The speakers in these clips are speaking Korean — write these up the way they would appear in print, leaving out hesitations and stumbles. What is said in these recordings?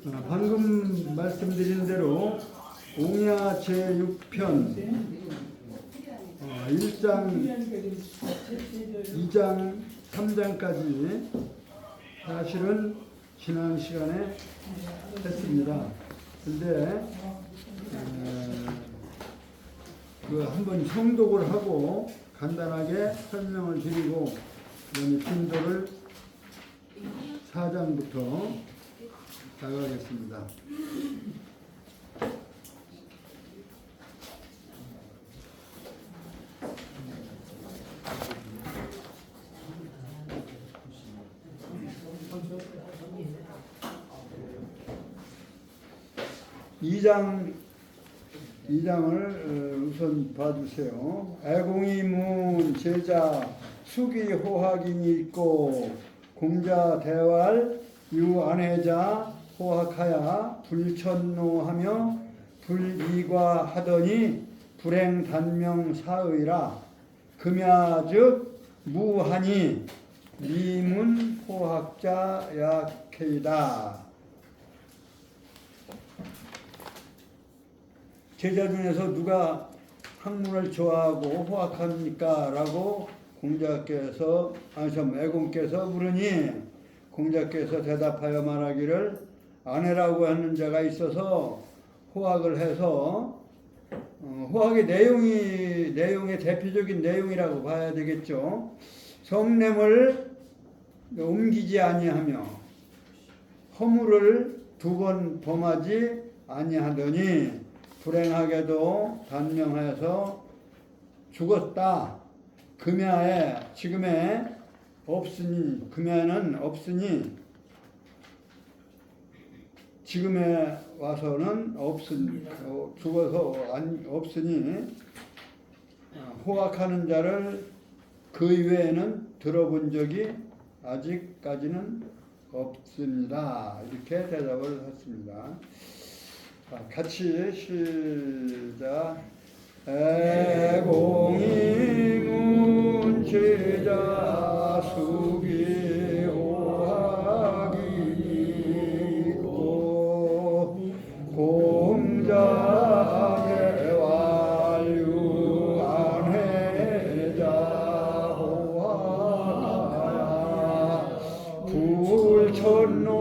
방금 말씀드린 대로 옹야 제6편 1장, 2장, 3장까지 사실은 지난 시간에 했습니다. 근데 한번 성독을 하고 간단하게 설명을 드리고 그다음에 진도를 4장부터 나가겠습니다. 이 장을 우선 봐주세요. 애공이 문 제자 수기 호학인이 있고 공자 대활 유안해자 호학하야 불천노하며 불이과하더니 불행단명사의라 금야즉 무하니 미문 호학자 약해이다. 제자 중에서 누가 학문을 좋아하고 호학합니까? 라고 공자께서 애공께서 물으니 공자께서 대답하여 말하기를 아내라고 하는 자가 있어서 호학을 해서 호학의 내용의 대표적인 내용이라고 봐야 되겠죠. 성냄을 옮기지 아니하며 허물을 2번 범하지 아니하더니 불행하게도 단명해서 죽었다. 금야에 지금에 없으니 금야는 없으니 지금에 와서는 없으니 죽어서 없으니 호학하는 자를 그 이외에는 들어본 적이 아직까지는 없습니다. 이렇게 대답을 했습니다. 같이 시작. 애공이 문제자 수기 호학이 있고 공자 대활 유안해자 호학하야 불천노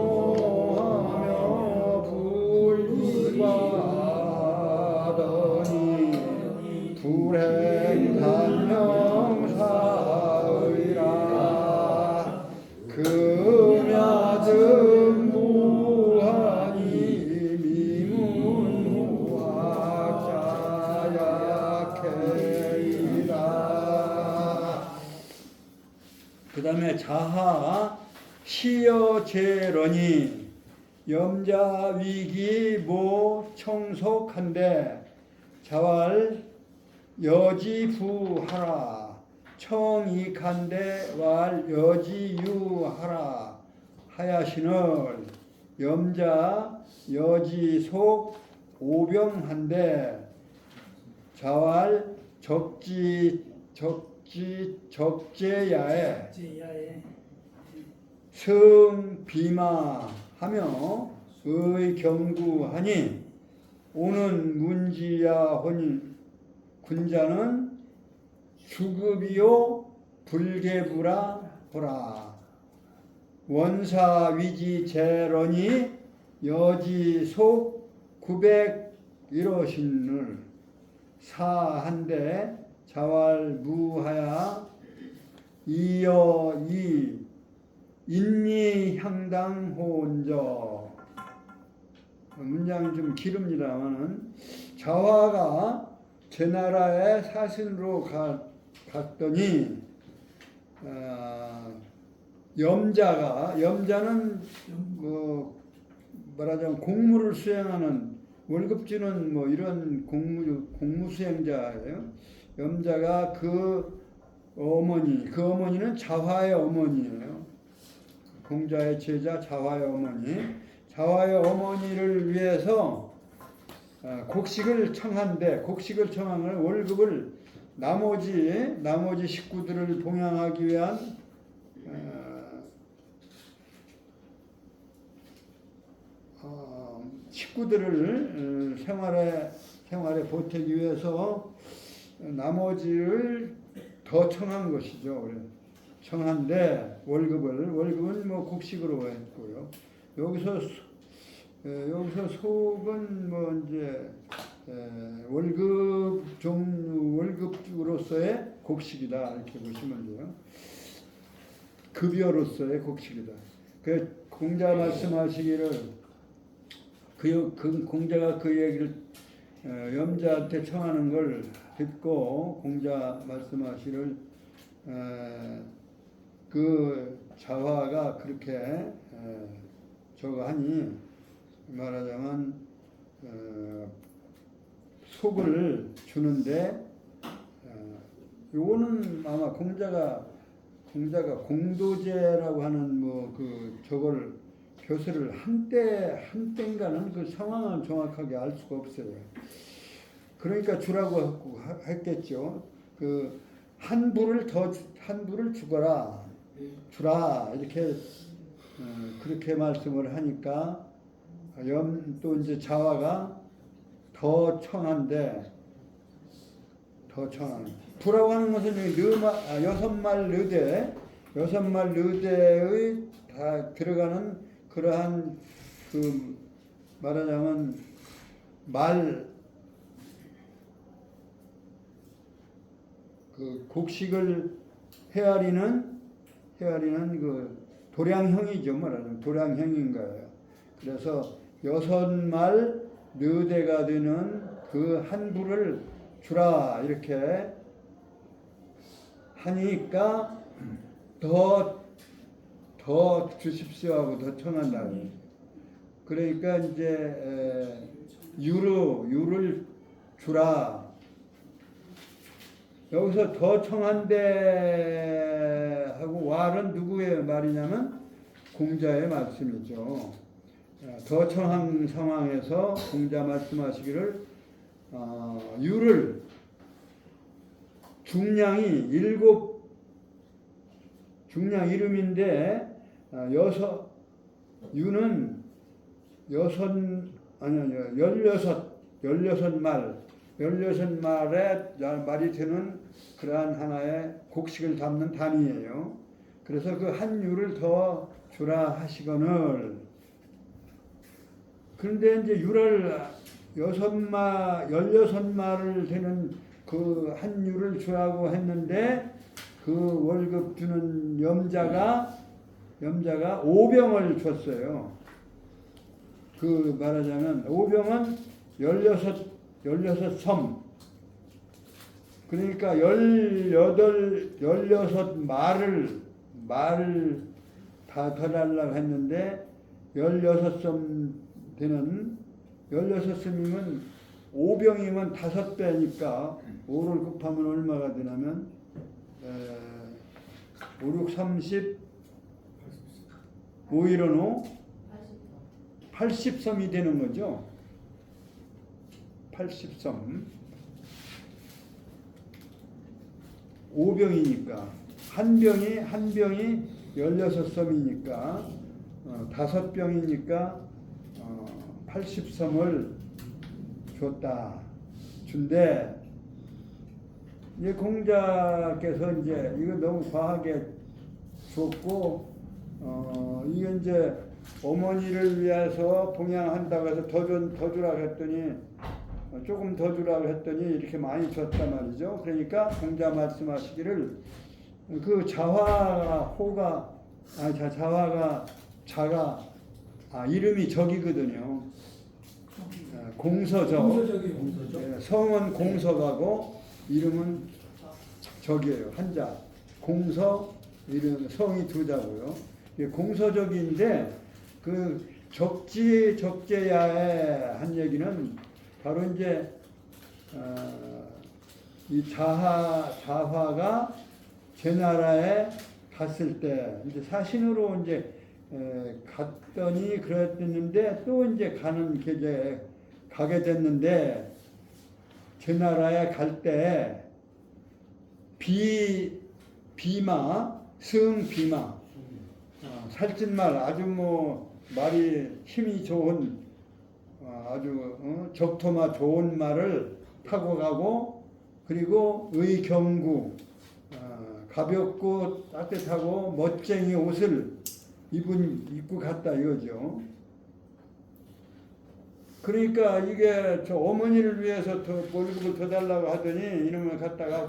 불행단명사의라 금야즉 무하니 미문호학자 약해이다. 그 다음에 자하 시여제러니 염자위기 모 청속한데 자활 여지부하라 청이간대 왈 여지유하라 하야신을 염자 여지속 오병한데 자활 적재야에 승비마하며 의경구하니 오는 문지야혼이 군자는 주급이요 불계부라 보라. 원사위지 제런이 여지속 901호신을 사한데 자활무하야 이여이 인리향당호언저. 문장은 좀 기릅니다만은 자화가 제 나라에 사신으로 갔더니 염자는 말하자면 공무를 수행하는 월급 주는 이런 공무 수행자예요. 염자가 그 어머니는 자화의 어머니예요. 공자의 제자 자화의 어머니를 위해서 곡식을 청한데 곡식을 청하는 월급을 나머지 식구들을 봉양하기 위한 식구들을 생활에 보태기 위해서 나머지를 더 청한 것이죠. 청한데 월급은 뭐 곡식으로 했고요. 여기서 속은 뭐 이제 월급으로서의 곡식이다 이렇게 보시면 돼요. 급여로서의 곡식이다. 그 공자 말씀하시기를 그 공자가 그 얘기를 염자한테 청하는 걸 듣고 공자 말씀하시를 그 자화가 그렇게 저거 하니 말하자면 속을 주는데 요거는 아마 공자가 공도제라고 하는 뭐 그 저걸 벼슬을 한때인가는 그 상황은 정확하게 알 수가 없어요. 그러니까 주라고 했겠죠. 그 한 부를 주거라, 주라 이렇게 그렇게 말씀을 하니까 또 이제 자화가 더 청한데 부라고 하는 것은 여섯 말 르대의 다 들어가는 그러한 그 말하자면 그 곡식을 헤아리는 그 도량형이죠. 말하자면 도량형인 거예요. 그래서 여섯 말 르대가 되는 그 한 부를 주라 이렇게 하니까 더 주십시오 하고 더 청한다. 그러니까 이제 유를 주라. 여기서 더 청한데 하고 왈은 누구의 말이냐면 공자의 말씀이죠. 더 청한 상황에서 공자 말씀하시기를 유를 중량 이름인데 유는 16말에 말이 되는 그러한 하나의 곡식을 담는 단위예요. 그래서 그 한 유를 더 주라 하시거늘. 그런데 이제 유를 16말을 되는 그 한 유를 주라고 했는데 그 월급 주는 염자가 5병을 줬어요. 그 말하자면 5병은 16섬. 그러니까 16말을 다 더 달라고 했는데 16섬 되는 16섬이면 5병이면 5배니까 5를 곱하면 얼마가 되냐면 5, 6, 30 5일은 80섬이 되는 거죠. 80섬 5병이니까 한 병이 16섬이니까 5병이니까 80섬을 준데 이제 공자께서 이제 이거 너무 과하게 줬고 이게 이제 어머니를 위해서 봉양한다고 해서 더 주라고 했더니 조금 더 주라고 했더니 이렇게 많이 줬단 말이죠. 그러니까 공자 말씀하시기를 그 자화가 이름이 적이거든요. 공서적. 성은 공서가고 이름은 적이에요. 한자. 공서 이름 성이 두 자고요. 공서적인데 그 적재야에 한 얘기는 바로 이제 이 자화가 제 나라에 갔을 때 이제 사신으로 이제 갔더니 그랬는데 또 이제 가는 계제에 가게 됐는데 제 나라에 갈 때 살찐말 아주 뭐 말이 힘이 좋은 아주 적토마 좋은 말을 타고 가고, 그리고 의경구, 가볍고 따뜻하고 멋쟁이 옷을 입고 갔다 이거죠. 그러니까 이게 저 어머니를 위해서 더 월급을 더 달라고 하더니 이놈을 갖다가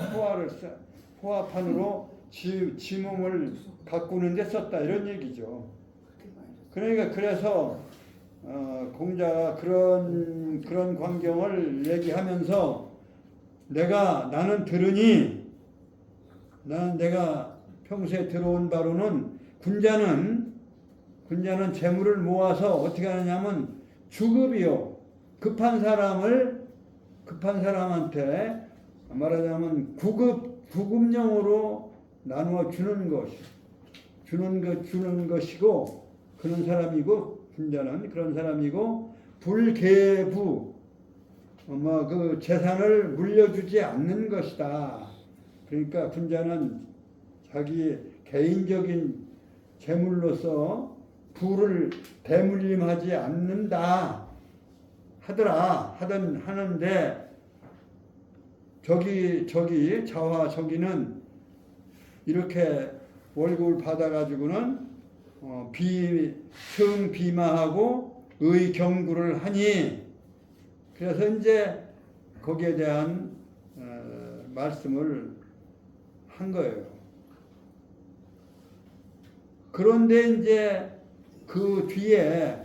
호화판으로 지 몸을 가꾸는 데 썼다 이런 얘기죠. 그러니까 그래서 공자가 그런 광경을 얘기하면서 나는 들으니, 내가 평소에 들어온 바로는 군자는 재물을 모아서 어떻게 하느냐면 주급이요. 급한 사람한테 말하자면 구급용으로 나누어 주는 것이고, 그런 사람이고, 군자는 그런 사람이고, 불계부, 그 재산을 물려주지 않는 것이다. 그러니까 군자는 자기 개인적인 재물로서 부를 대물림하지 않는다 하는데, 저기 저기는 이렇게 월급을 받아가지고는 비마하고 의경구를 하니, 그래서 이제 거기에 대한 말씀을 한 거예요. 그런데 이제 그 뒤에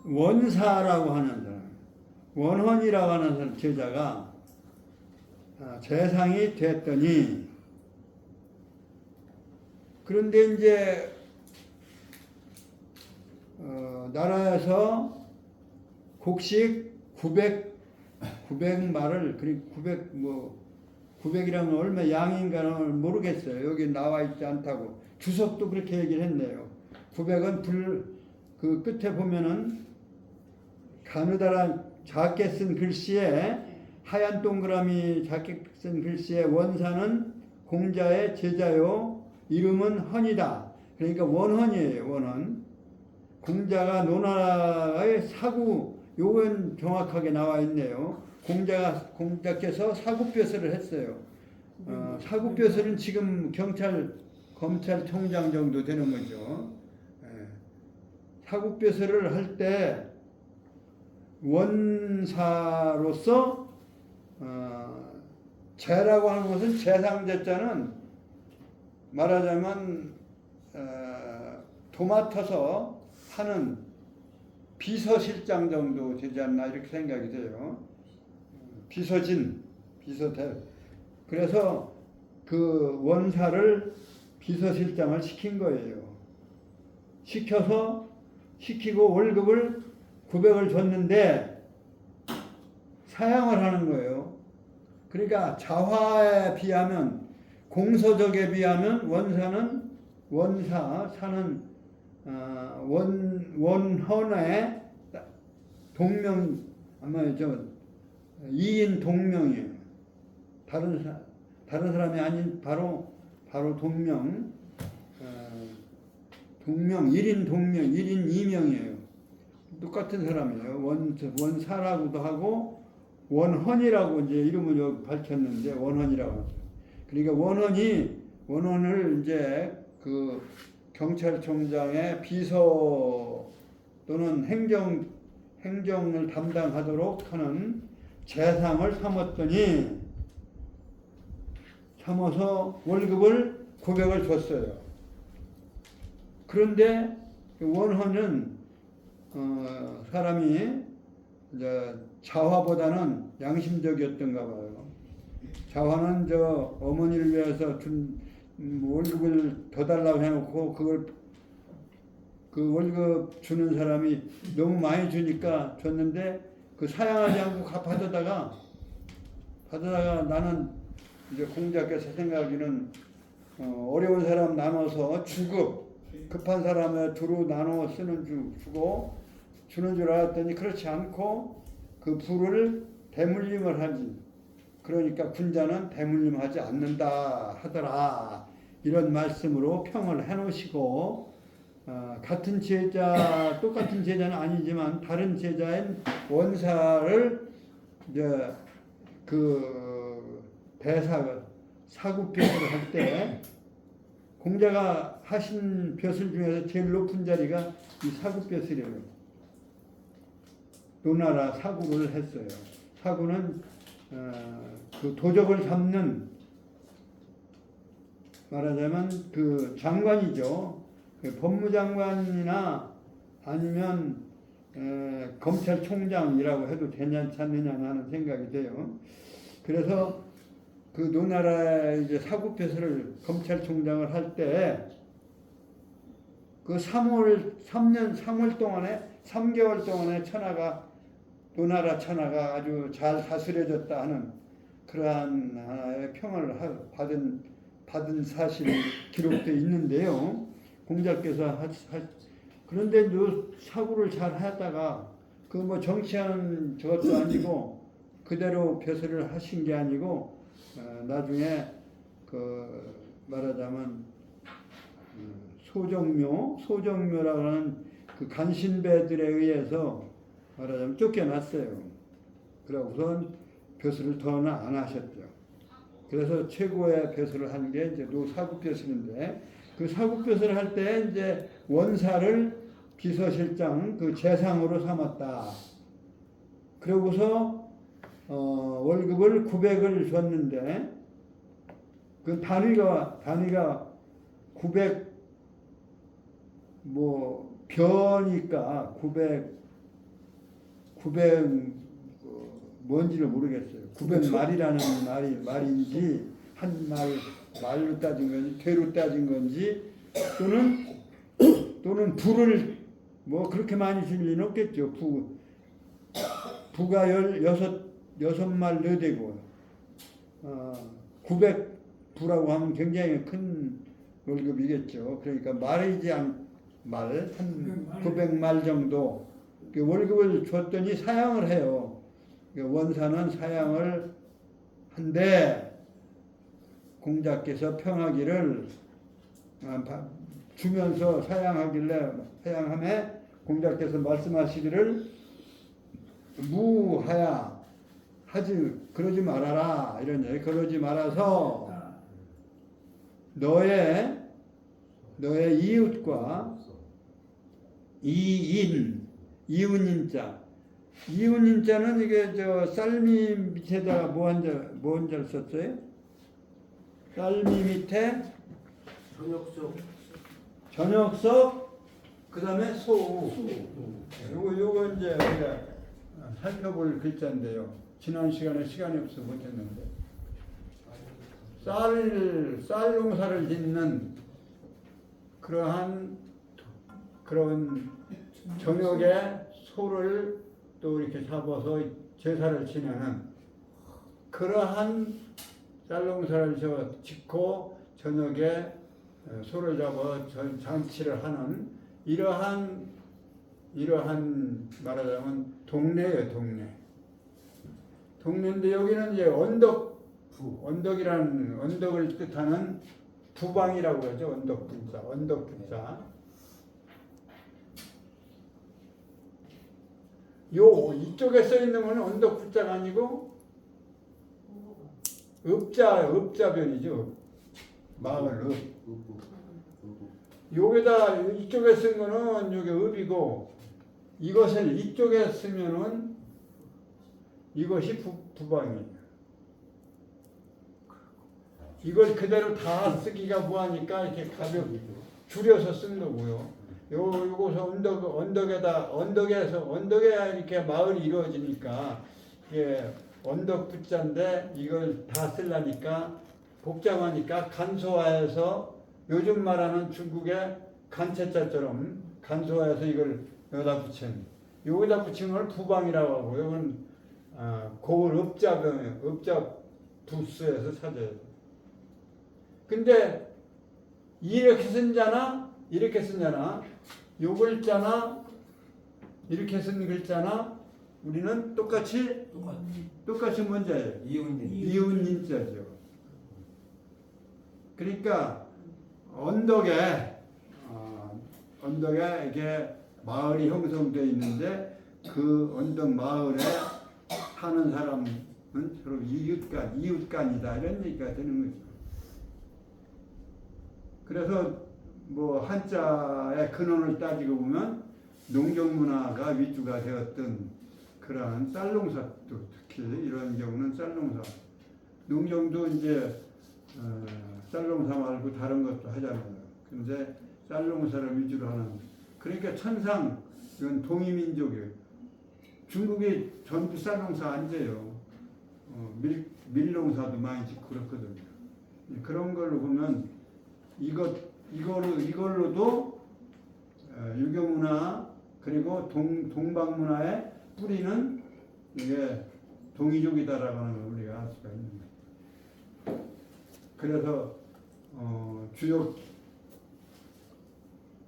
원사라고 하는 사람, 원헌이라고 하는 사람 제자가 재상이 됐더니, 그런데 이제 나라에서 곡식 900마를, 900이라면 얼마 양인가는 모르겠어요. 여기 나와 있지 않다고. 주석도 그렇게 얘기를 했네요. 900은 그 끝에 보면은 가느다란 작게 쓴 글씨에, 하얀 동그라미 작게 쓴 글씨에 원사는 공자의 제자요, 이름은 헌이다. 그러니까 원헌이에요. 원헌. 공자가 논하의 사구, 요건 정확하게 나와 있네요. 공자께서 사구뼈설을 했어요. 사구뼈설은 지금 검찰총장 정도 되는 거죠. 사구뼈설을 할 때 원사로서 재라고 하는 것은, 재상제자는 말하자면 도맡아서 하는 비서실장 정도 되지 않나 이렇게 생각이 돼요. 비서대. 그래서 그 원사를 비서실장을 시킨 거예요. 시키고 월급을 900을 줬는데 사양을 하는 거예요. 그러니까 자화에 비하면, 공서적에 비하면 원사는 원헌의 동명, 아마 2인 동명이에요. 다른 사람이 아닌 바로 동명, 1인 동명, 1인 2명이에요. 똑같은 사람이에요. 원사라고도 하고 원헌이라고 이제 이름을 밝혔는데, 원헌이라고. 그러니까 원헌을 이제 그 경찰총장의 비서 또는 행정을 담당하도록 하는 재상을 삼아서 월급을 900을 줬어요. 그런데 원헌은 사람이 이제 자화보다는 양심적이었던가 봐요. 자화는 어머니를 위해서 준 월급을 더 달라고 해놓고, 그 월급 주는 사람이 너무 많이 주니까 줬는데, 그 사양하지 않고 받아다가 나는 이제 공자께서 생각하기는 어려운 사람 나눠서 급한 사람에 두루 나눠 주고 주는 줄 알았더니 그렇지 않고 그 부를 대물림을 하지. 그러니까 군자는 대물림하지 않는다 하더라. 이런 말씀으로 평을 해놓으시고, 같은 제자, 똑같은 제자는 아니지만 다른 제자인 원사를 이제 그 사구벼슬을 할 때 공자가 하신 벼슬 중에서 제일 높은 자리가 이 사구벼슬이에요. 노나라 사구를 했어요. 사구는 그 도적을 잡는, 말하자면 그 장관이죠. 그 법무장관이나 아니면 검찰총장이라고 해도 되지 않느냐 하는 생각이 돼요. 그래서 그 노나라의 이제 사구벼슬을 검찰총장을 할 때 그 3월 동안에 3개월 동안에 노나라 천하가 아주 잘 다스려졌다 하는 그러한 하나의 평을 받은 사실이 기록되어 있는데요. 공자께서 그런데 사구를 잘 하다가 그 뭐 정치하는 저것도 아니고 그대로 벼슬을 하신 게 아니고 나중에 그 말하자면 소정묘라고 하는 그 간신배들에 의해서 말하자면 쫓겨났어요. 그러고선 벼슬을 더는 안 하셨죠. 그래서 최고의 벼슬을 한 게 이제 사구벼슬인데, 그 사구벼슬을 할 때 이제 원사를 비서실장 그 재상으로 삼았다. 그러고서 월급을 900을 줬는데 그 단위가 900 뭐 벼니까 900 뭔지를 모르겠어요. 900말이라는 말인지 말로 따진 건지 되로 따진 건지 또는 부를 뭐 그렇게 많이 줄 리는 없겠죠. 부가 6말 너되고 900부라고 하면 굉장히 큰 월급이겠죠. 그러니까 말이지 않 말, 한 900말 정도 월급을 줬더니 사양을 해요. 원사는 사양을 한데 공자께서 평하기를 주면서 사양함에 공자께서 말씀하시기를 무하야 그러지 말아라 이런 얘기. 그러지 말아서 너의 이웃과 이웃인자는 이게 쌀미 밑에다가 뭔 절 썼어요? 쌀미 밑에 저녁석 그 다음에 소우. 요거 이제 우리가 살펴볼 글자인데요. 지난 시간에 시간이 없어 못했는데 쌀 농사를 짓는 그런 저녁에 소를 또 이렇게 잡아서 제사를 지내는 그러한 쌀 농사를 짓고 저녁에 소를 잡아 잔치를 하는 이러한 말하자면 동네예요. 동네인데 여기는 이제 언덕을 뜻하는 부방이라고 그러죠. 언덕부자. 이쪽에 써 있는 건 언덕부자가 아니고 읍자변이죠. 마을 여기다 이쪽에 쓴 거는 여기 읍이고 이것을 이쪽에 쓰면은 이것이 부방이에요. 이걸 그대로 다 쓰기가 뭐하니까 이렇게 가볍게 줄여서 쓴 거고요. 요것을 언덕에 이렇게 마을이 이루어지니까 이게 언덕부자인데 이걸 다 쓰려니까 복잡하니까 간소화해서 요즘 말하는 중국의 간체자처럼 간소화해서 이걸 여기다 붙인 걸 부방이라고 하고 이건 고을 읍자 부스에서 찾아요. 근데 이렇게 쓴 자나 요 글자나 이렇게 쓴 글자나 우리는 똑같이 뭔자예요. 이웃인자죠. 그러니까 언덕에 언덕에 이렇게 마을이 형성되어 있는데 그 언덕 마을에 사는 사람은 서로 이웃간이다 이런 얘기가 되는 거죠. 그래서 뭐 한자의 근원을 따지고 보면 농경 문화가 위주가 되었던 그러한 쌀농사도 특히 이런 경우는 쌀농사. 농경도 이제 쌀농사 말고 다른 것도 하잖아요. 근데 쌀농사를 위주로 하는. 그러니까 천상 이건 동이민족이에요. 중국이 전부 쌀농사 안 져요. 밀농사도 많이 짓고 그렇거든요. 그런 걸로 보면 이걸로도 유교문화 그리고 동방문화의 뿌리는 이게 동이족이다라고 하는 걸 우리가 알 수가 있는 거예요. 그래서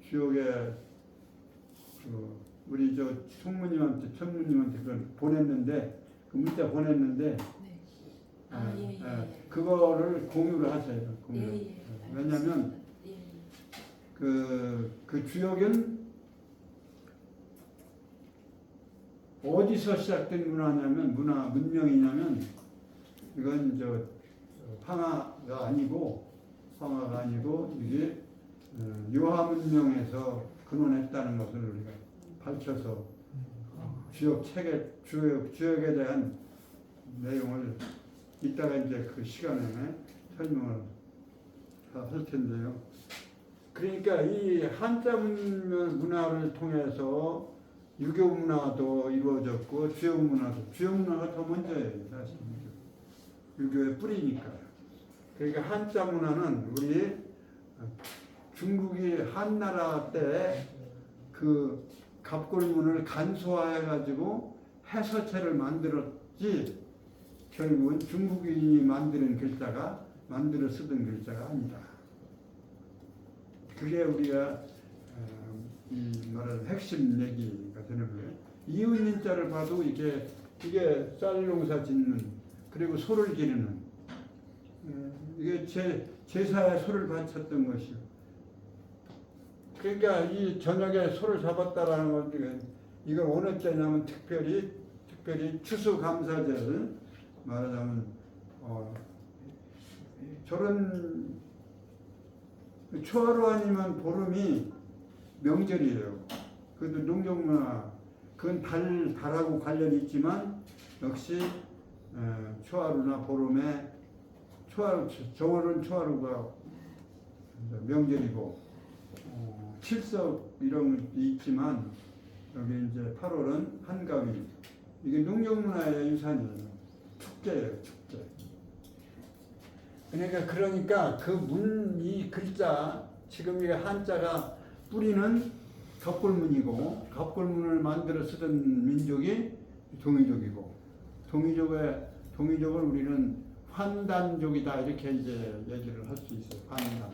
주역에 우리 저 총무님한테 그걸 보냈는데 그 문자 보냈는데 그거를 공유를 하세요. 왜냐하면 그 주역은 어디서 시작된 문명이냐면 이건 저 황하가 아니고 이게 유화 문명에서 근원했다는 것을 우리가 밝혀서 주역에 대한 내용을 이따가 이제 그 시간에 설명을 할 텐데요. 그러니까 이 한자 문화를 통해서 유교 문화도 이루어졌고 주역 문화가 더 먼저예요. 사실 유교의 뿌리니까. 그러니까 한자 문화는 우리 중국이 한나라 때 그 갑골문을 간소화해가지고 해서체를 만들었지 결국은 중국인이 만들어 쓰던 글자가 아니다. 그게 우리가 이 말할 핵심 얘기가 되는 거예요. 이웃민자를 봐도 이게 쌀농사 짓는 그리고 소를 기르는 이게 제사에 소를 바쳤던 것이요. 그러니까 이 저녁에 소를 잡았다라는 건 이건 어느 때냐면 특별히 추수감사절 말하자면 저런 초하루 아니면 보름이 명절이에요. 그래도 농경문화 그건 달하고 관련이 있지만 역시 초하루나 보름에 정월은 초하루가 명절이고 칠석 이런 것도 있지만 여기 이제 8월은 한가위 이게 농경문화의 유산이에요. 축제예요, 축제. 그러니까 이 글자 지금 이 한자가 뿌리는 갑골문이고 갑골문을 만들어 쓰던 민족이 동이족이고 동이족을 우리는 환단족이다 이렇게 이제 얘기를 할 수 있어요. 환단.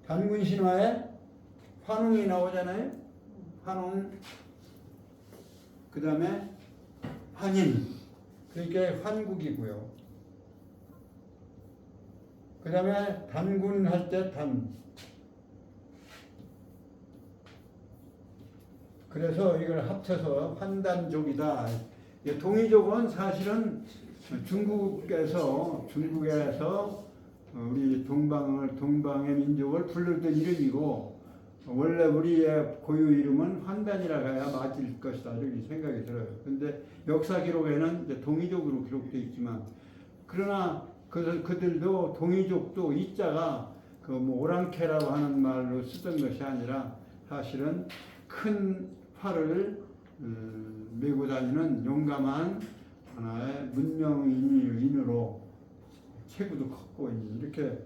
단군 신화에 환웅이 나오잖아요. 환웅, 그 다음에 환인, 그러니까 환국이고요. 그 다음에 단군 할 때 단. 그래서 이걸 합쳐서 환단족이다. 동이족은 사실은 중국에서 우리 동방의 민족을 부르던 이름이고 원래 우리의 고유 이름은 환단이라고 해야 맞을 것이다 이렇게 생각이 들어요. 그런데 역사 기록에는 이제 동이족으로 기록되어 있지만 그러나 그들도 동이족도 이자가 그 뭐 오랑캐라고 하는 말로 쓰던 것이 아니라 사실은 큰 활을 메고 다니는 용감한 하나의 문명인으로 체구도 컸고 이렇게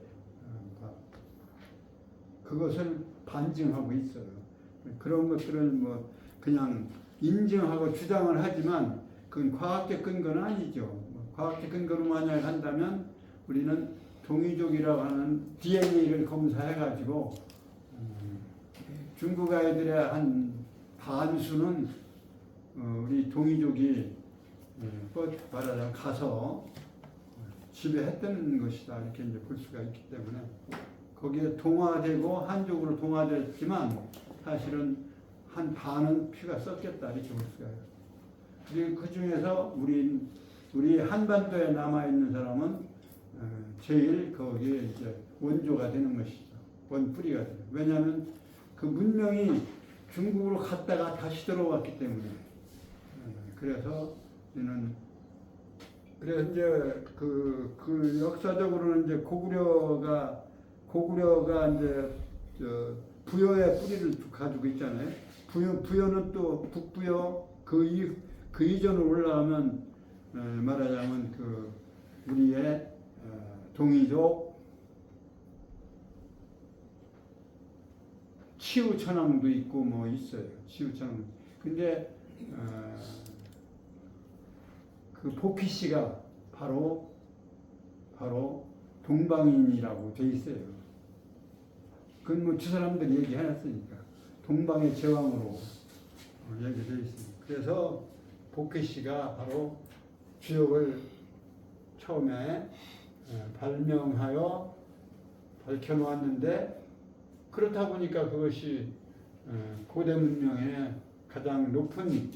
그것을 반증하고 있어요. 그런 것들은 뭐 그냥 인정하고 주장을 하지만 그건 과학적 근거는 아니죠. 과학적 근거로 만약 한다면 우리는 동이족이라고 하는 DNA를 검사해가지고 중국 아이들의 한 반수는 우리 동이족이 말하자면 가서 지배했던 것이다 이렇게 이제 볼 수가 있기 때문에 거기에 동화되고 한족으로 동화됐지만 사실은 한 반은 피가 섞였다 이렇게 볼 수가 있어요. 그리고 그 중에서 우리 한반도에 남아 있는 사람은 제일 거기에 이제 원조가 되는 것이죠. 원뿌리가 돼요. 왜냐하면 그 문명이 중국으로 갔다가 다시 들어왔기 때문에 그래서 이제 그 역사적으로는 이제 고구려가 이제 부여의 뿌리를 가지고 있잖아요. 부여는 또 북부여 그 이전으로 올라가면 말하자면 그 우리의 동이족 치우천왕도 있고 뭐 있어요. 치우천왕. 근데 그 보피 씨가 바로 동방인이라고 돼 있어요. 그건 뭐 두 사람들이 얘기해놨으니까 동방의 제왕으로 얘기되어 있습니다. 그래서 보피 씨가 바로 주역을 처음에 발명하여 밝혀놓았는데 그렇다 보니까 그것이 고대 문명의 가장 높은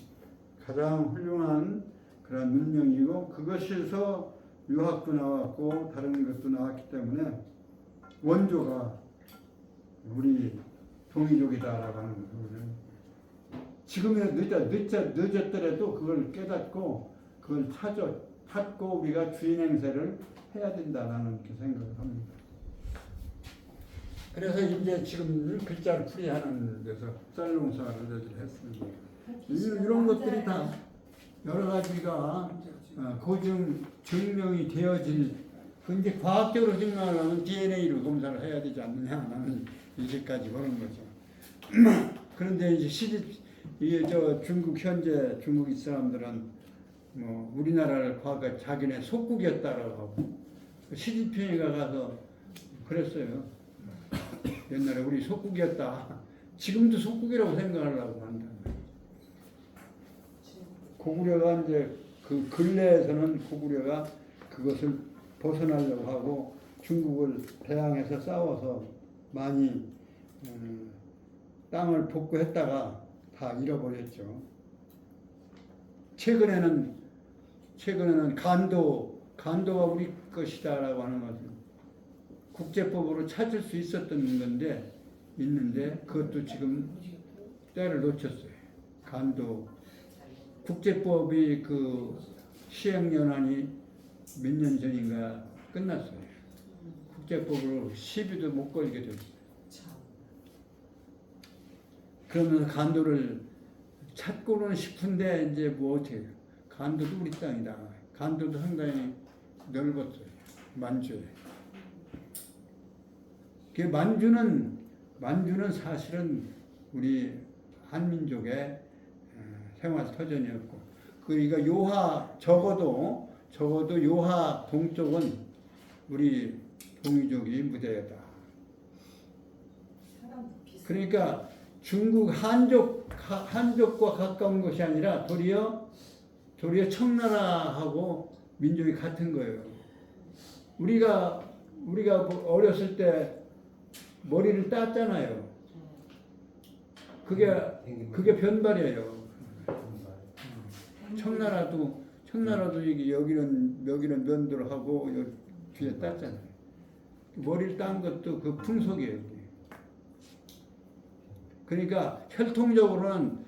가장 훌륭한 그런 문명이고 그것에서 유학도 나왔고 다른 것도 나왔기 때문에 원조가 우리 동이족이다라고 하는 거죠. 지금이야 늦었더라도 그걸 깨닫고 그걸 찾고 우리가 주인 행세를 해야 된다라는 생각을 합니다. 그래서 이제 지금 글자를 풀이하는 데서 쌀농사를 했습니다. 이런 것들이 다 여러 가지가 고증 증명이 되어질 근데 과학적으로 증명하려면 DNA로 검사를 해야 되지 않느냐는 이제까지 그런 거죠. 그런데 이제 중국 현재 중국 이 사람들은 뭐 우리나라를 과거 자기네 속국이었다라고 하고 시진핑이가 가서 그랬어요. 옛날에 우리 속국이었다. 지금도 속국이라고 생각하려고 한다. 고구려가 이제 그 근래에서는 고구려가 그것을 벗어나려고 하고 중국을 대항해서 싸워서 많이 땅을 복구했다가 다 잃어버렸죠. 최근에는 간도가 우리 것이다라고 하는 것은 국제법으로 찾을 수 있는데 그것도 지금 때를 놓쳤어요. 간도 국제법이 그 시행연한이 몇 년 전인가 끝났어요. 국제법으로 시비도 못 걸게 됐어요. 그러면서 간도를 찾고는 싶은데 이제 뭐 어떻게 해요. 간도도 우리 땅이다. 간도도 상당히 넓었어요. 만주에. 그 만주는 사실은 우리 한민족의 생활 터전이었고, 그러니까 적어도 요하 동쪽은 우리 동이족이 무대다. 그러니까 중국 한족과 가까운 것이 아니라 도리어 청나라하고 민족이 같은 거예요. 우리가 어렸을 때 머리를 땄잖아요. 그게 변발이에요. 청나라도 여기는 면도를 하고 여기 뒤에 땄잖아요. 머리를 딴 것도 그 풍속이에요. 그러니까 혈통적으로는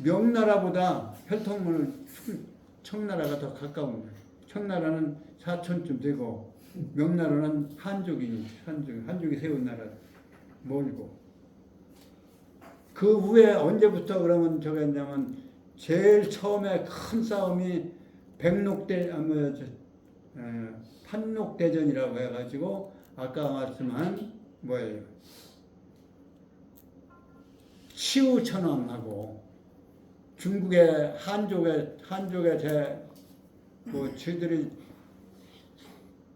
명나라보다 혈통을 청나라가 더 가까운 거예요. 청나라는 사촌쯤 되고 명나라는 한족이 세운 나라 멀고. 그 후에 언제부터 그러면 저기 했냐면 제일 처음에 큰 싸움이 판록대전이라고 해가지고 아까 말씀한 뭐예요? 치우천왕하고 중국의 한족의 저들이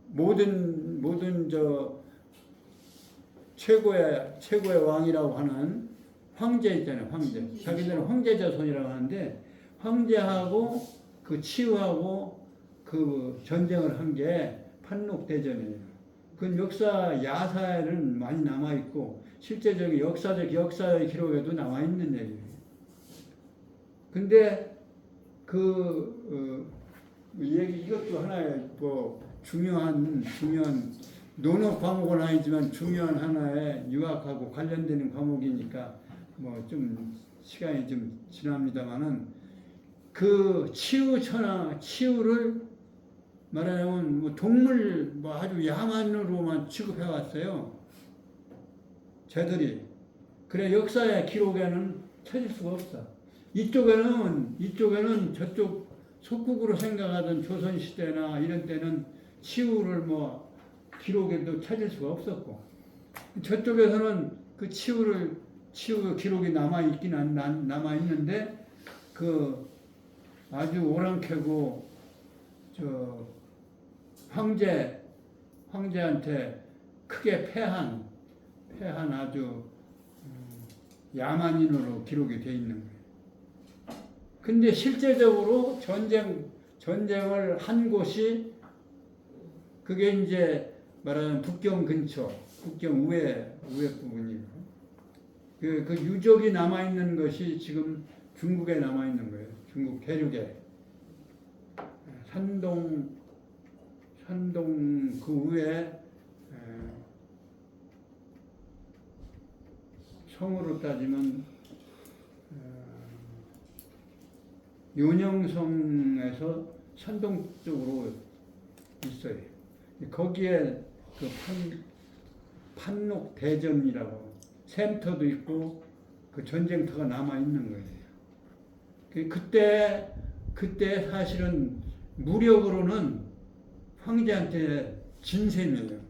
모든 최고의 왕이라고 하는 황제 있잖아요, 황제. 자기들은 황제 자손이라고 하는데, 황제하고 그 치유하고 그 전쟁을 한 게 판록대전이에요. 그 역사 야사에는 많이 남아있고, 실제적인 역사의 기록에도 남아있는 얘기예요. 근데 이것도 하나의 중요한 논어 과목은 아니지만 중요한 하나의 유학하고 관련되는 과목이니까 좀 시간이 좀 지납니다만은 그 치유를 말하자면 동물 아주 야만으로만 취급해 왔어요. 쟤들이. 그래 역사의 기록에는 찾을 수가 없어. 이쪽에는 저쪽 속국으로 생각하던 조선시대나 이런 때는 치유를 기록에도 찾을 수가 없었고, 저쪽에서는 그 치유 기록이 남아있는데, 아주 오랑캐고, 황제한테 크게 패한 아주 야만인으로 기록이 되어 있는 거예요. 근데 실제적으로 전쟁을 한 곳이 그게 이제 말하자면 북경 근처, 북경 우회 부분이고, 그 유적이 남아있는 것이 지금 중국에 남아있는 거예요. 중국 대륙에. 산동 그 우에 성으로 따지면 요녕성에서 산동 쪽으로 있어요. 거기에 그 판록대전이라고 샘터도 있고 그 전쟁터가 남아 있는 거예요. 그때 사실은 무력으로는 황제한테 진 셈이에요.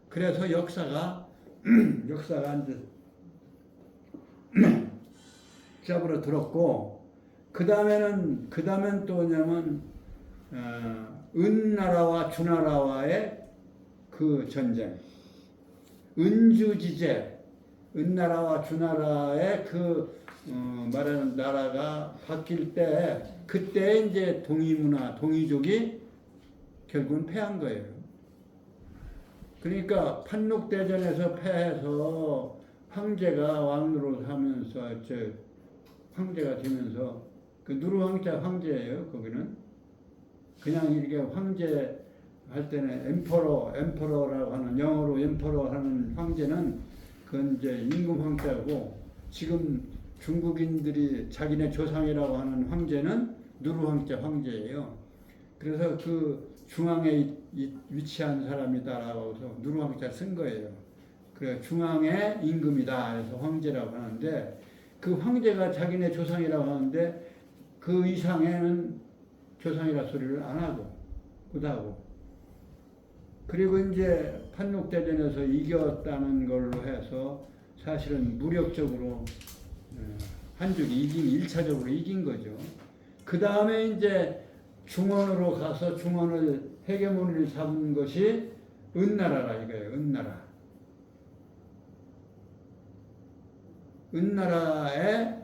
그래서 역사가 이제 잡으러 들었고, 그 다음엔 또 뭐냐면 은나라와 주나라와의 그 전쟁, 은주지제, 은나라와 주나라의 말하는 나라가 바뀔 때, 그때 이제 동이족이 결국은 패한 거예요. 그러니까 판록대전에서 패해서 황제가 왕으로 하면서 황제가 되면서 그 누르황자 황제예요. 거기는 그냥 이렇게 황제 할 때는 엠퍼러라고 하는, 영어로 엠퍼러 하는 황제는 그건 이제 임금 황자고, 지금 중국인들이 자기네 조상이라고 하는 황제는 누르황자 황제예요. 그래서 그 중앙에 위치한 사람이다라고 해서 누르황자 쓴 거예요. 그래 중앙의 임금이다 해서 황제라고 하는데, 그 황제가 자기네 조상이라고 하는데 그 이상에는 조상이라 소리를 안 하고 못하고, 그리고 이제 판록대전에서 이겼다는 걸로 해서 사실은 무력적으로 한족이 1차적으로 이긴 거죠. 그 다음에 이제 중원으로 가서 중원을 헤게모니를 잡은 것이 은나라라 이거예요. 은나라에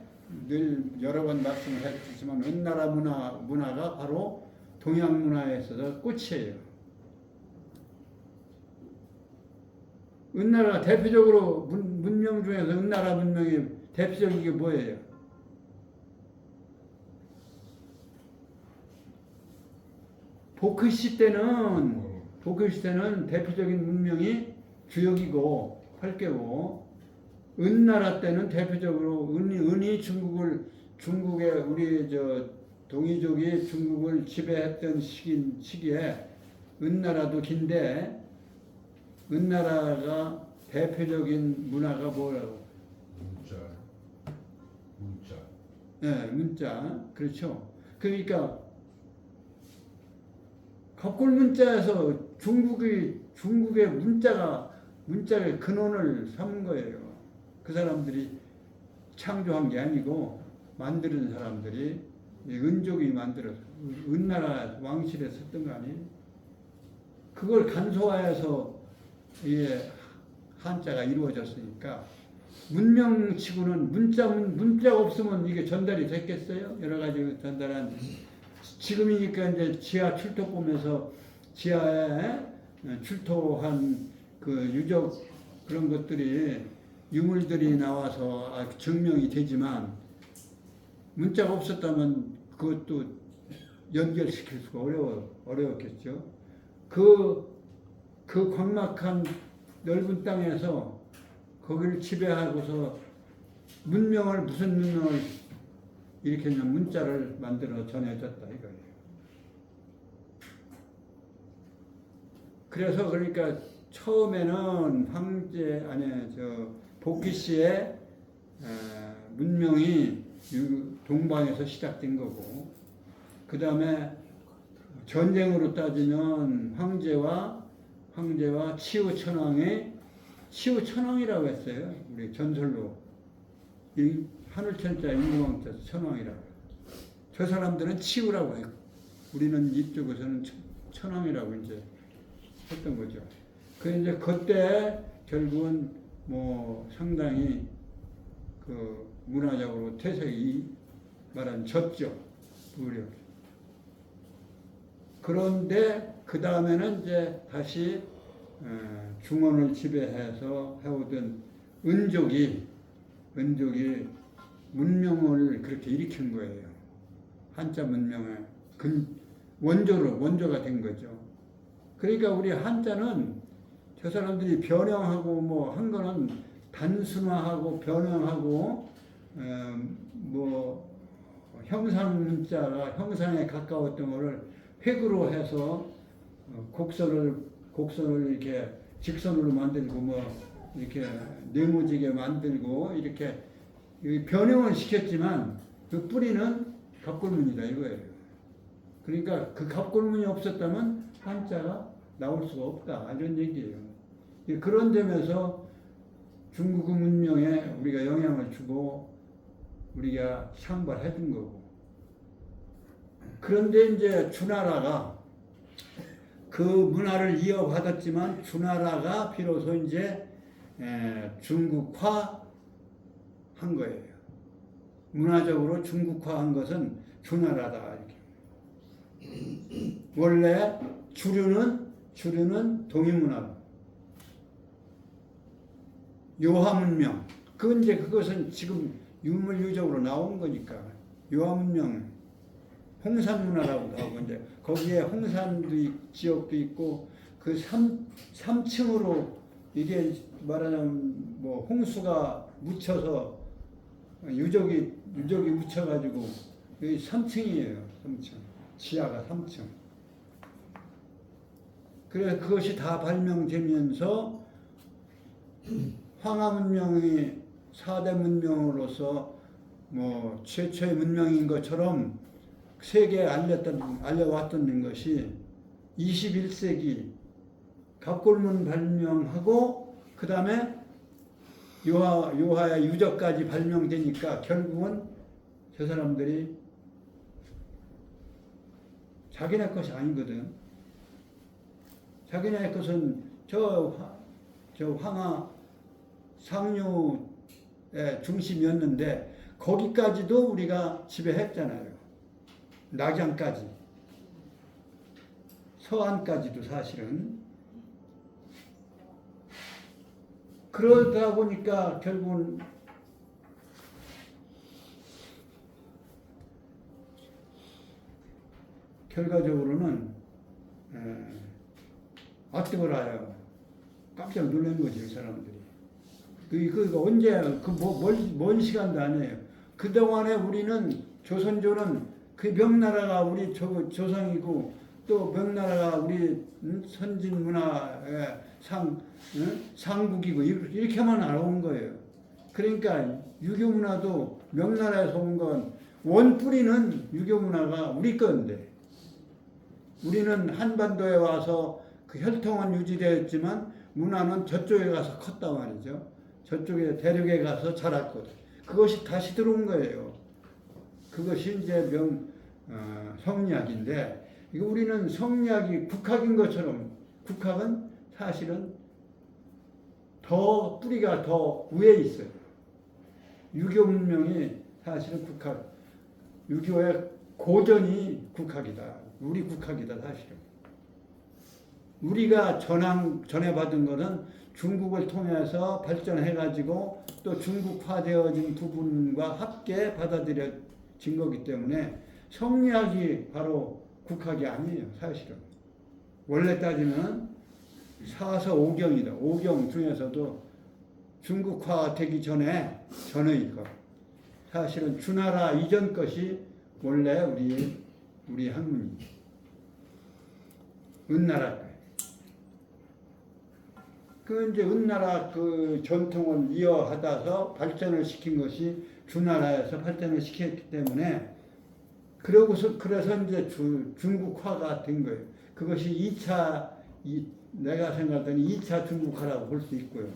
늘 여러 번 말씀을 했지만 은나라 문화가 바로 동양 문화에 있어서 꽃이에요. 은나라 대표적으로 문명 중에서 은나라 문명이 대표적인 게 뭐예요? 복희 때는 대표적인 문명이 주역이고 활개고, 은나라 때는 대표적으로 은이 중국의 우리 동이족이 중국을 지배했던 시기에 은나라도 긴데, 은나라가 대표적인 문화가 뭐라고? 문자. 네, 문자. 그렇죠. 그러니까 갑골문자에서 중국의 문자의 근원을 삼은 거예요. 그 사람들이 창조한 게 아니고 만드는 사람들이 은족이 만들어서 은나라 왕실에 썼던 거 아니에요. 그걸 간소화해서 한자가 이루어졌으니까 문명치고는 문자가 없으면 이게 전달이 됐겠어요? 여러 가지 전달한 지금이니까 이제 지하 출토 보면서 지하에 출토한 그 유적 그런 것들이 유물들이 나와서 증명이 되지만 문자가 없었다면 그것도 연결시킬 수가 어려웠겠죠. 그 광막한 넓은 땅에서 거기를 지배하고서 무슨 문명을 일으켰냐 문자를 만들어 전해졌다 이거예요. 그래서 그러니까 처음에는 복희 씨의 문명이 동방에서 시작된 거고, 그 다음에 전쟁으로 따지면 황제와 치우천왕이라고 했어요. 우리 전설로 하늘천자 임금왕자 천왕이라고. 저 사람들은 치우라고 해요. 우리는 이쪽에서는 천왕이라고 이제 했던 거죠. 그 이제 그때 결국은 뭐 상당히 그 문화적으로 태색이 말한 졌죠. 무력. 그런데 그 다음에는 이제 다시 중원을 지배해서 해오던 은족이 문명을 그렇게 일으킨 거예요. 한자 문명의 원조가 된 거죠. 그러니까 우리 한자는 저 사람들이 변형하고 뭐 한 거는 단순화하고 변형하고 뭐 형상 문자가 형상에 가까웠던 거를 획으로 해서 곡선을 이렇게 직선으로 만들고 뭐 이렇게 네모지게 만들고 이렇게 변형을 시켰지만 그 뿌리는 갑골문이다 이거예요. 그러니까 그 갑골문이 없었다면 한자가 나올 수가 없다 이런 얘기예요. 그런 점에서 중국 문명에 우리가 영향을 주고 우리가 상발해 준 거고. 그런데 이제 주나라가 그 문화를 이어받았지만 주나라가 비로소 이제 중국화 한 거예요. 문화적으로 중국화한 것은 주나라다 이렇게. 원래 주류는 동이문화, 요하문명. 그것은 지금 유물유적으로 나온 거니까 요하문명, 홍산문화라고도 하고 이제 거기에 홍산도 지역도 있고 그 3층으로 이게 말하자면 뭐 홍수가 묻혀서 유적이 묻혀가지고 여기 3층이에요. 3층. 지하가 3층. 그래서 그것이 다 발명되면서 황하 문명이 4대 문명으로서 뭐 최초의 문명인 것처럼 세계에 알려왔던 것이 21세기 갑골문 발명하고 그 다음에 요하의 유적까지 발명되니까 결국은 저 사람들이 자기네 것이 아니거든. 자기네 것은 저 황하 상류의 중심이었는데 거기까지도 우리가 지배했잖아요. 낙양까지, 서안까지도 사실은. 그러다 보니까 결국은 결과적으로는 아뜨거라요. 깜짝 놀란 거지, 이 사람들이. 그 언제, 먼 시간도 아니에요. 그동안에 우리는, 조선조는 그 명나라가 우리 조상이고, 또 명나라가 우리 선진 문화의 상국이고, 이렇게만 알아온 거예요. 그러니까 유교 문화도 명나라에서 온 건, 원뿌리는 유교 문화가 우리 건데, 우리는 한반도에 와서 그 혈통은 유지되었지만, 문화는 저쪽에 가서 컸단 말이죠. 저쪽에 대륙에 가서 자랐거든. 그것이 다시 들어온 거예요. 그것이 이제 성리학인데, 이거 우리는 성리학이 국학인 것처럼, 국학은 사실은 더 뿌리가 더 위에 있어요. 유교 문명이 사실은 국학, 유교의 고전이 국학이다. 우리 국학이다 사실은. 우리가 전해받은 것은 중국을 통해서 발전해가지고 또 중국화되어진 부분과 함께 받아들여진 거기 때문에 성리학이 바로 국학이 아니에요 사실은. 원래 따지면 사서 오경이다. 오경 중에서도 중국화 되기 전에 전의 것. 사실은 주나라 이전 것이 원래 우리 학문이죠. 은나라. 그 이제 은나라 그 전통을 이어하다서 발전을 시킨 것이 주나라에서 발전을 시켰기 때문에 그래서 이제 중국화가 된 거예요. 그것이 2차 내가 생각하더니 2차 중국화라고 볼 수 있고요.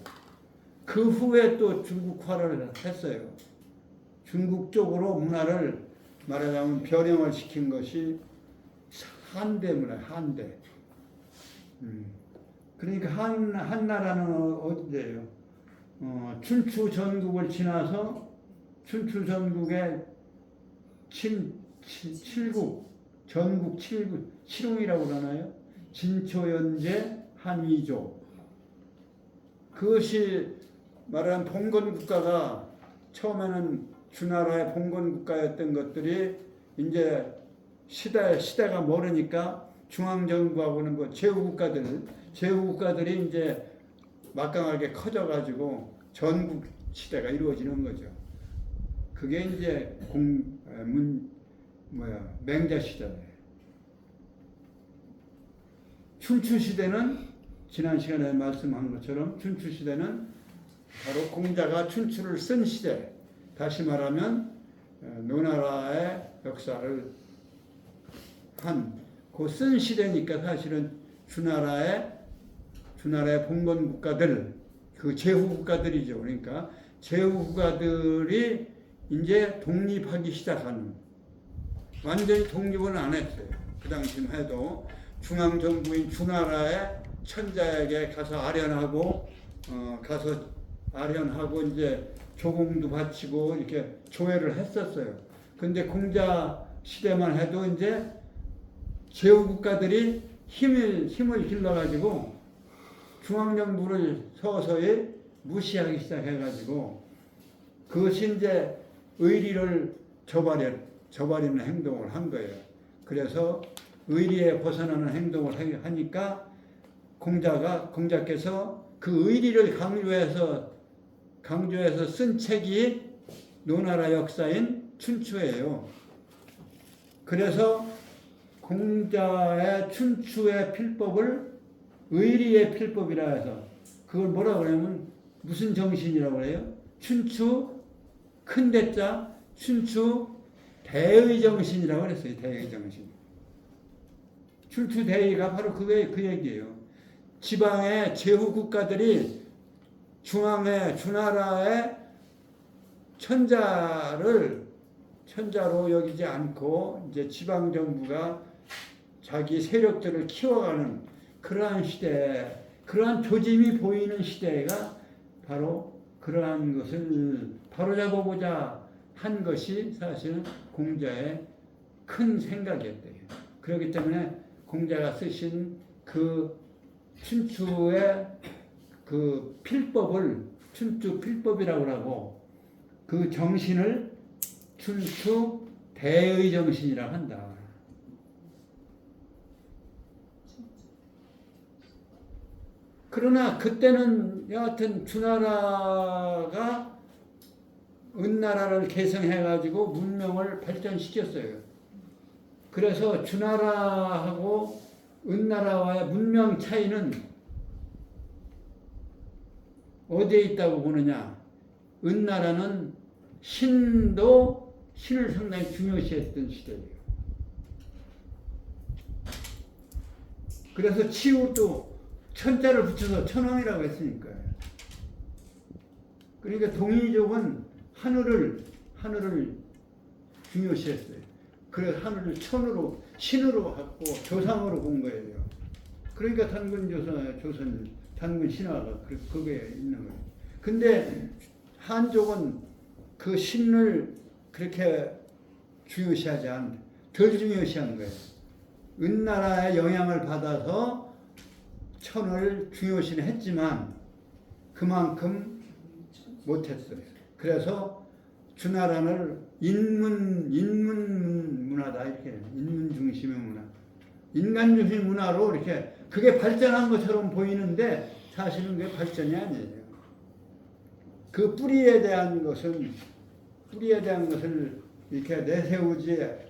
그 후에 또 중국화를 했어요. 중국 쪽으로 문화를 말하자면 변형을 시킨 것이 한대 문화, 한대. 그러니까 한나라는 어디예요? 춘추 전국을 지나서 춘추 전국의 칠국, 전국 칠웅이라고 그러나요? 진초연제 한위조. 그것이 말하는 봉건 국가가 처음에는 주나라의 봉건 국가였던 것들이 이제 시대가 멀으니까 중앙정부하고는 뭐 제후국가들이 이제 막강하게 커져가지고 전국 시대가 이루어지는 거죠. 그게 이제 맹자 시대예요. 춘추 시대는 지난 시간에 말씀한 것처럼 춘추 시대는 바로 공자가 춘추를 쓴 시대. 다시 말하면 노나라의 역사를 그 쓴 시대니까 사실은 주나라의 봉건 국가들, 그 제후 국가들이죠. 그러니까 제후 국가들이 이제 독립하기 시작하는, 완전히 독립은 안 했어요. 그 당시만 해도 중앙정부인 주나라의 천자에게 가서 아련하고 이제 조공도 바치고 이렇게 조회를 했었어요. 근데 공자 시대만 해도 이제 제후 국가들이 힘을 길러가지고 중앙정부를 서서히 무시하기 시작해가지고 그것이 이제 의리를 저버리는 행동을 한 거예요. 그래서 의리에 벗어나는 행동을 하니까 공자께서 그 의리를 강조해서 쓴 책이 노나라 역사인 춘추예요. 그래서 공자의 춘추의 필법을 의리의 필법이라 해서 그걸 뭐라고 그러냐면 무슨 정신이라고 그래요? 춘추 큰 대자 춘추 대의 정신이라고 그랬어요. 대의 정신. 춘추 대의가 바로 그 얘기예요. 지방의 제후 국가들이 주나라의 천자로 여기지 않고 이제 지방 정부가 자기 세력들을 키워가는 그러한 시대, 그러한 조짐이 보이는 시대가 바로 그러한 것을 바로잡아보자 한 것이 사실은 공자의 큰 생각이었대요. 그렇기 때문에 공자가 쓰신 그 춘추의 그 필법을 춘추 필법이라고 하고 그 정신을 춘추 대의 정신이라고 한다. 그러나 그때는 여하튼 주나라가 은나라를 개성해가지고 문명을 발전시켰어요. 그래서 주나라하고 은나라와의 문명 차이는 어디에 있다고 보느냐? 은나라는 신을 상당히 중요시했던 시대예요. 그래서 치우도 천자를 붙여서 천왕이라고 했으니까요. 그러니까 동이족은 하늘을 중요시했어요. 그래서 하늘을 신으로 갖고 조상으로 본 거예요. 그러니까 단군 신화가 그게 있는 거예요. 근데 한족은 그 신을 그렇게 중요시하지 않는다. 덜 중요시한 거예요. 은나라의 영향을 받아서 천을 중요시는 했지만 그만큼 못했어요. 그래서 주나라를 인문 문화다 이렇게 인문 중심의 문화, 인간 중심 문화로 이렇게 그게 발전한 것처럼 보이는데 사실은 그게 발전이 아니에요. 그 뿌리에 대한 것을 이렇게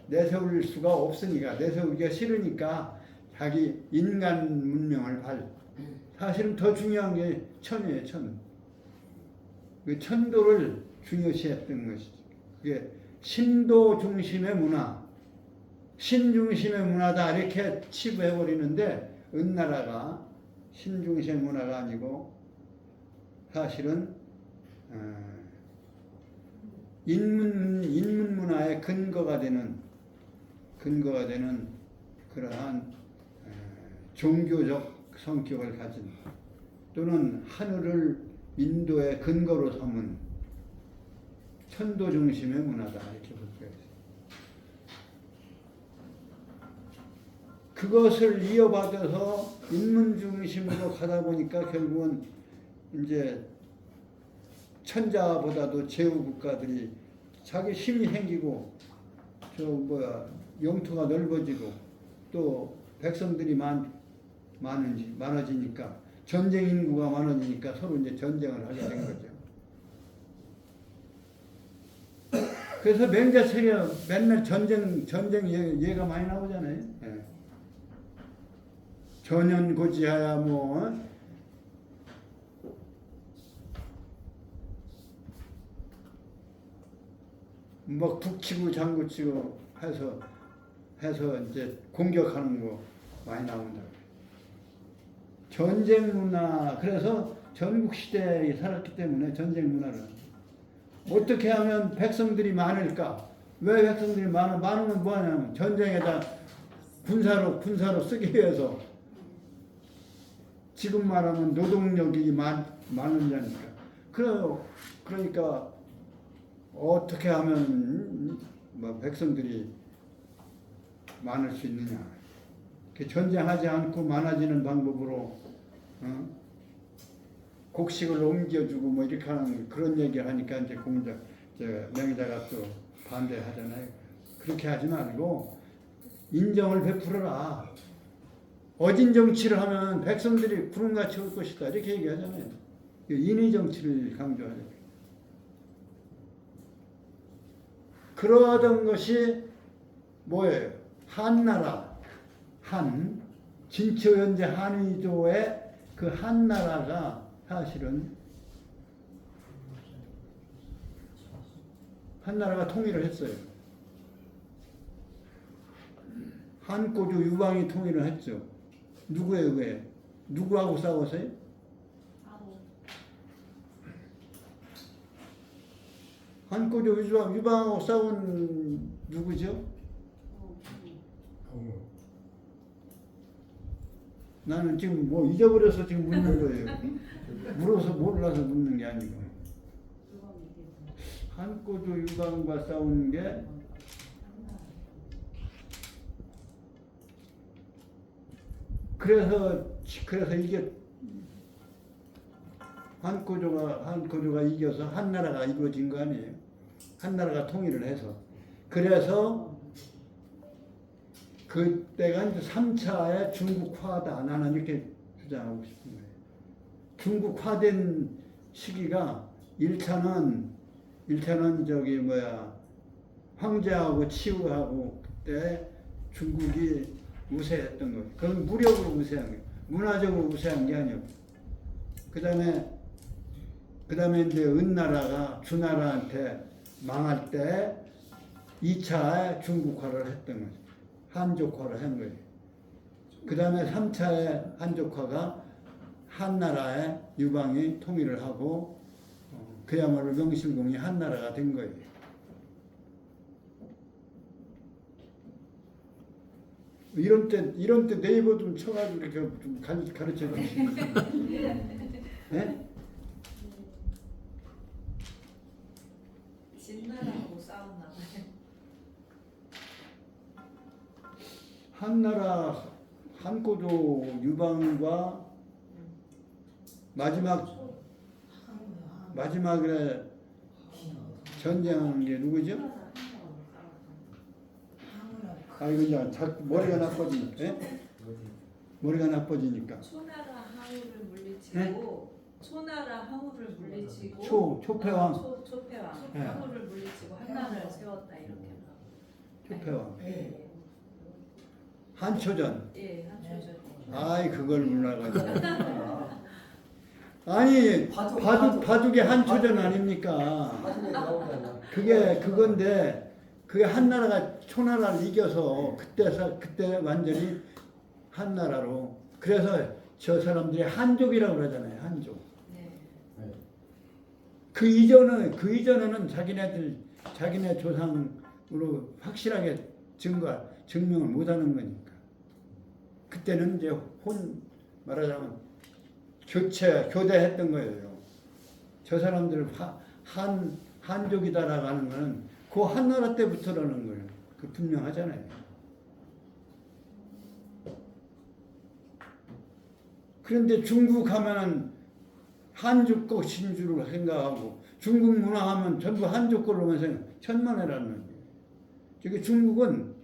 내세울 수가 없으니까 내세우기가 싫으니까 자기 인간 문명을 사실은 더 중요한 게 천이에요. 그 천도를 중요시했던 것이죠. 그게 신도 중심의 문화, 신 중심의 문화다 이렇게 치부해 버리는데 은나라가 신 중심의 문화가 아니고 사실은 인문 문화의 근거가 되는 그러한 종교적 성격을 가진 또는 하늘을 인도의 근거로 삼은 천도 중심의 문화다 이렇게 볼 수가 있어요. 그것을 이어받아서 인문 중심으로 가다 보니까 결국은 이제 천자보다도 제후 국가들이 자기 힘이 생기고 영토가 넓어지고 또 백성들이 많아지니까 전쟁 인구가 많아지니까 서로 이제 전쟁을 하게 된 거죠. 그래서 맹자책에 맨날 전쟁 예가 많이 나오잖아요. 예. 전연고지하야 뭐 북치고 장구치고 해서 이제 공격하는 거 많이 나온다. 전쟁 문화, 그래서 전국 시대에 살았기 때문에 전쟁 문화를 어떻게 하면 백성들이 많을까? 왜 백성들이 많으면 뭐하냐면 전쟁에다 군사로 쓰기 위해서 지금 말하면 노동력이 많으니까. 그러니까 어떻게 하면 백성들이 많을 수 있느냐. 전쟁하지 않고 많아지는 방법으로 곡식을 옮겨주고 뭐 이렇게 하는 그런 얘기를 하니까 이제 명자가 또 반대하잖아요. 그렇게 하지 말고 인정을 베풀어라. 어진 정치를 하면 백성들이 구름같이 올 것이다. 이렇게 얘기하잖아요. 인의 정치를 강조하죠. 그러하던 것이 뭐예요? 한나라, 진초 현재 한의조의 그 한나라가 사실은 한나라가 통일을 했어요. 한고조 유방이 통일을 했죠. 누구예요? 왜? 누구하고 싸웠어요? 한고조 유방하고 싸운 누구죠? 나는 지금 뭐 잊어버려서 지금 묻는 거예요. 물어서 몰라서 묻는 게 아니고. 한고조 유방과 싸운 게 그래서 이게 한고조가 이겨서 한나라가 이루어진 거 아니에요? 한나라가 통일을 해서. 그래서 그때가 이제 3차의 중국화다. 나는 이렇게 주장하고 싶은 거예요. 중국화된 시기가 1차는 황제하고 치우하고 그때 중국이 우세했던 거예요. 그건 무력으로 우세한 거예요. 문화적으로 우세한 게 아니에요. 그 다음에 이제 은나라가 주나라한테 망할 때 2차의 중국화를 했던 거죠. 한족화를 한 거예요. 그 다음에 3차의 한족화가 한나라의 유방이 통일을 하고 그야말로 명실공히 한나라가 된 거예요. 이런 때 네이버 좀 쳐가지고 이렇게 좀 가르쳐 주시면. 네? 한나라 한고조 유방과 마지막에 전쟁한 게 누구죠? 이거 이제 머리가 나빠지. 예? 머리가 나빠지니까. 초나라 항우를 물리치고 초나라 항우를 물리치고 초패왕. 초패왕 예. 항우를 물리치고 한나라를 세웠다 이렇게. 초패왕. 예. 한초전. 예, 한초전. 아이 그걸 몰라가지고. 아니 바둑이 한초전 아닙니까? 그게 그건데 그게 한나라가 초나라를 이겨서 그때 완전히 한나라로 그래서 저 사람들이 한족이라고 그러잖아요. 한족. 네. 그 이전에는 자기네 조상으로 확실하게 증명을 못하는 거니까. 그때는 이제 말하자면 교대했던 거예요. 저 사람들 한족이다라고 하는 거는 그 한나라 때부터라는 거예요. 그 분명하잖아요. 그런데 중국 하면은 한족 거 신주를 생각하고 중국 문화 하면 전부 한족 걸로만 생각. 천만에라는 거예요. 저게 중국은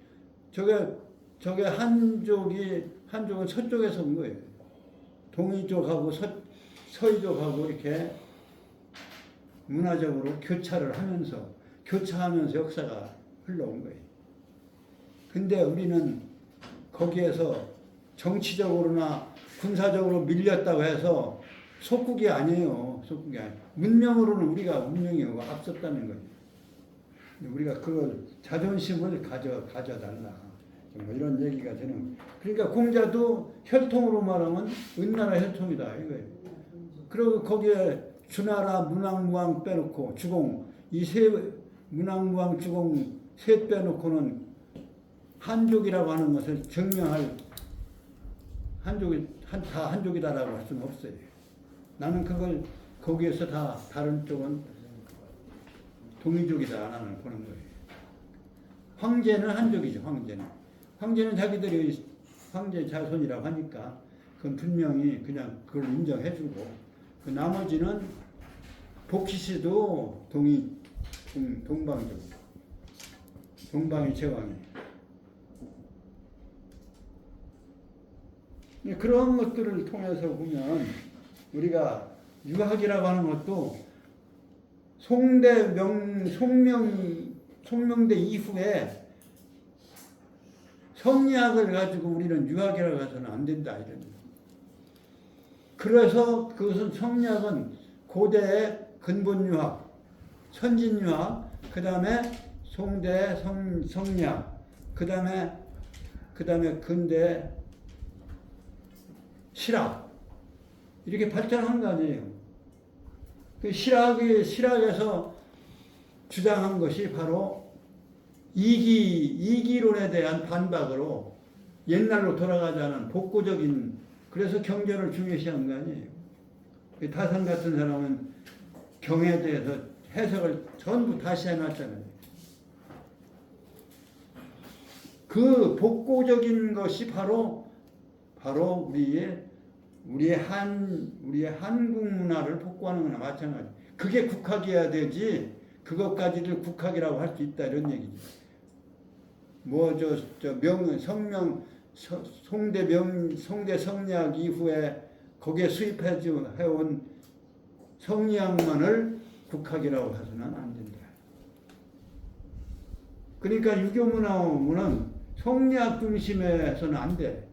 저게 한족은 서쪽에서 온 거예요. 동이족하고 서이족하고 이렇게 문화적으로 교차하면서 역사가 흘러온 거예요. 근데 우리는 거기에서 정치적으로나 군사적으로 밀렸다고 해서 속국이 아니에요. 속국이 아니에요. 문명으로는 우리가 문명이 앞섰다는 거예요. 우리가 그걸 자존심을 가져달라. 뭐 이런 얘기가 되는. 그러니까 공자도 혈통으로 말하면 은나라 혈통이다 이거예요. 그리고 거기에 주나라 문왕무왕 빼놓고 주공 이 세 문왕무왕 주공 셋 빼놓고는 한족이라고 하는 것을 증명할 다 한족이다라고 할 수는 없어요. 나는 그걸 거기에서 다 다른 쪽은 동이족이다 나는 보는 거예요. 황제는 한족이죠. 황제는 자기들이 황제 자손이라고 하니까 그건 분명히 그냥 그걸 인정해주고 그 나머지는 복희씨도 동방족 동방이 제왕이 그런 것들을 통해서 보면 우리가 유학이라고 하는 것도 송명대 이후에 성리학을 가지고 우리는 유학이라고 해서는 안 된다 이런. 그래서 그것은 성리학은 고대의 근본유학, 선진유학, 그 다음에 송대 성리학, 그 다음에 근대 실학 이렇게 발전한 거 아니에요. 그 실학에서 주장한 것이 바로 이기론에 대한 반박으로 옛날로 돌아가자는 복고적인 그래서 경전을 중요시한 거 아니에요. 타산 같은 사람은 경에 대해서 해석을 전부 다시 해놨잖아요. 그 복고적인 것이 바로 우리의 한국 문화를 복고하는 거나 마찬가지. 그게 국학이어야 되지. 그것까지를 국학이라고 할 수 있다 이런 얘기죠. 송대 성리학 이후에 거기에 수입해온 성리학만을 국학이라고 해서는 안 된다. 그러니까 유교문화는 성리학 중심에서는 안 돼.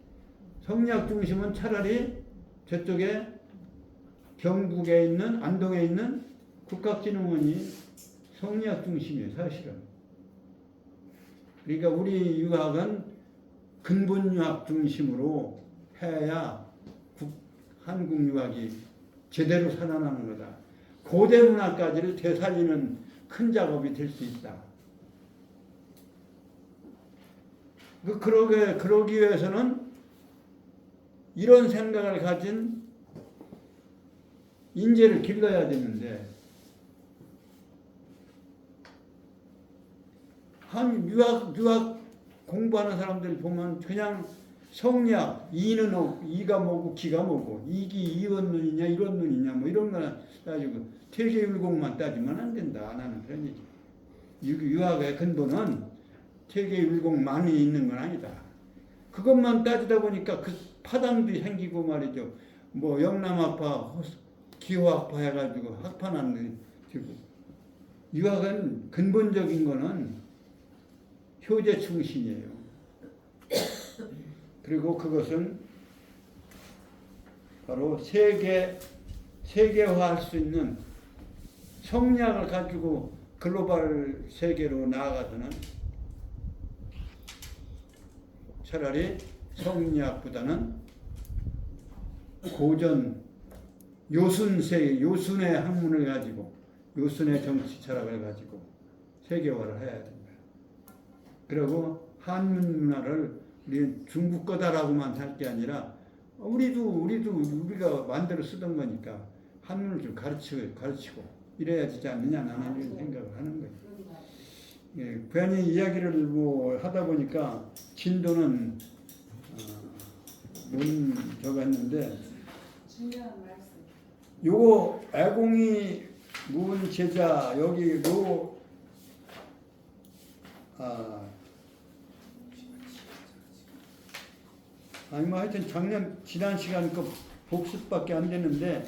성리학 중심은 차라리 저쪽에 경북에 있는 안동에 있는 국학진흥원이 성리학 중심이에요, 사실은. 그러니까 우리 유학은 근본유학 중심으로 해야 한국 유학이 제대로 살아나는 거다. 고대 문화까지를 되살리는 큰 작업이 될 수 있다. 그러기 위해서는 이런 생각을 가진 인재를 길러야 되는데 유학 공부하는 사람들 보면 그냥 성리학, 이가 뭐고 기가 뭐고 이기 이원 눈이냐 이런 눈이냐 뭐 이런 거나 따지고 퇴계율곡만 따지면 안 된다. 나는 그런 얘기. 유학의 근본은 퇴계율곡만이 있는 건 아니다. 그것만 따지다 보니까 그 파당도 생기고 말이죠. 뭐 영남학파, 기호학파 해가지고 학파난 되고. 유학은 근본적인 거는 효제 충신이에요. 그리고 그것은 바로 세계화할 수 있는 성리학을 가지고 글로벌 세계로 나아가서는 차라리 성리학보다는 고전 요순의 학문을 가지고 요순의 정치 철학을 가지고 세계화를 해야 된다. 그리고 한문 문화를 우리 중국 거다라고만 할 게 아니라 우리가 만들어 쓰던 거니까 한문을 좀 가르치고 이래야 되지 않느냐 나는 이런 생각을 하는 거예요. 예, 괜히 이야기를 뭐 하다 보니까 진도는 저거 했는데 요거 애공이 문 제자 여기 아니 뭐 하여튼 지난 시간 그 복습밖에 안 되는데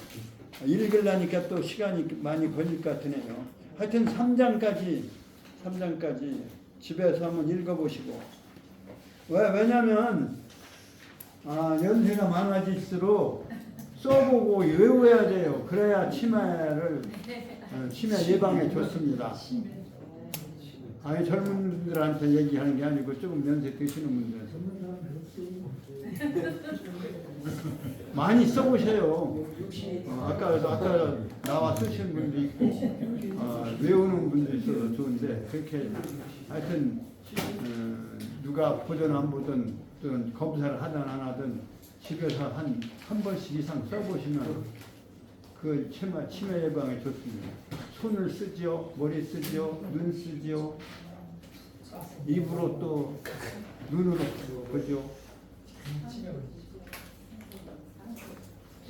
읽으려니까 또 시간이 많이 걸릴 것 같으네요. 하여튼 3장까지 집에서 한번 읽어보시고 왜냐면 연세가 많아질수록 써보고 외워야 돼요. 그래야 치매 예방에 좋습니다. 아니 젊은 분들한테 얘기하는 게 아니고 조금 연세 드시는 분들한테 많이 써보세요. 아까 나와 쓰시는 분도 있고 외우는 분도 있어서 좋은데 그렇게 하여튼 누가 보든 안 보든 또는 검사를 하든 안 하든 집에서 한 번씩 이상 써보시면 그 치매 예방에 좋습니다. 손을 쓰죠, 머리 쓰죠, 눈 쓰죠, 입으로 또 눈으로 보죠.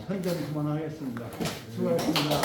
선전 그만하겠습니다. 수고하셨습니다.